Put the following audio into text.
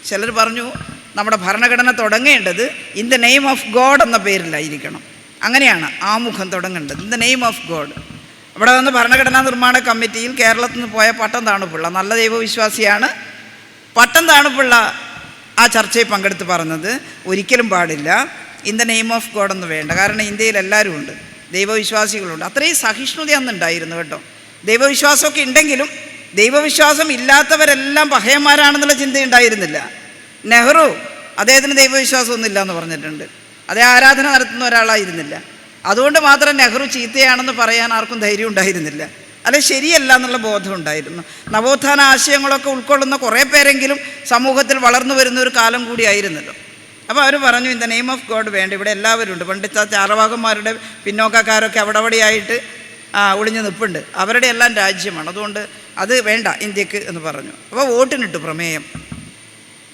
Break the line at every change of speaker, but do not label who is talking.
ചിലർ പറഞ്ഞു നമ്മുടെ ഭരണഘടന തുടങ്ങേണ്ടത് in the name of God എന്ന പേരിലായിരിക്കണം. അങ്ങനെയാണ് ആമുഖം തുടങ്ങേണ്ടത്, in the name of God. അവിടെ വന്ന് ഭരണഘടനാ നിർമ്മാണ കമ്മിറ്റിയിൽ കേരളത്തിൽ നിന്ന് പോയ പട്ടം താണുപിള്ള, നല്ല ദൈവവിശ്വാസിയാണ്. പട്ടം താണുപിള്ള ആ ചർച്ചയിൽ പങ്കെടുത്ത് പറഞ്ഞത് ഒരിക്കലും പാടില്ല, in the name of God എന്ന് വേണ്ട. കാരണം ഇന്ത്യയിൽ എല്ലാവരും ഉണ്ട്, ദൈവവിശ്വാസികളുണ്ട്. അത്രയും സഹിഷ്ണുത അന്നുണ്ടായിരുന്നു കേട്ടോ. ദൈവവിശ്വാസമൊക്കെ ഉണ്ടെങ്കിലും ദൈവവിശ്വാസം ഇല്ലാത്തവരെല്ലാം പഹയന്മാരാണെന്നുള്ള ചിന്തയുണ്ടായിരുന്നില്ല. നെഹ്റു അദ്ദേഹത്തിന് ദൈവവിശ്വാസമൊന്നും ഇല്ല എന്ന് പറഞ്ഞിട്ടുണ്ട്. അതേ ആരാധന നടത്തുന്ന ഒരാളായിരുന്നില്ല. അതുകൊണ്ട് മാത്രം നെഹ്റു ചീത്തയാണെന്ന് പറയാൻ ആർക്കും ധൈര്യം ഉണ്ടായിരുന്നില്ല, അല്ലെ ശരിയല്ല എന്നുള്ള ബോധം ഉണ്ടായിരുന്നു. നവോത്ഥാന ആശയങ്ങളൊക്കെ ഉൾക്കൊള്ളുന്ന കുറേ പേരെങ്കിലും സമൂഹത്തിൽ വളർന്നു വരുന്ന ഒരു കാലം കൂടിയായിരുന്നല്ലോ. അപ്പോൾ അവർ പറഞ്ഞു in the name of God വേണ്ട, ഇവിടെ എല്ലാവരും ഉണ്ട്. പണ്ടിച്ച ചാരവാകന്മാരുടെ പിന്നോക്കക്കാരൊക്കെ അവിടെയായിട്ട് ഒളിഞ്ഞു നിൽപ്പുണ്ട്, അവരുടെ എല്ലാം രാജ്യമാണ്, അതുകൊണ്ട് അത് വേണ്ട ഇന്ത്യക്ക് എന്ന് പറഞ്ഞു. അപ്പോൾ വോട്ടിനിട്ടു പ്രമേയം.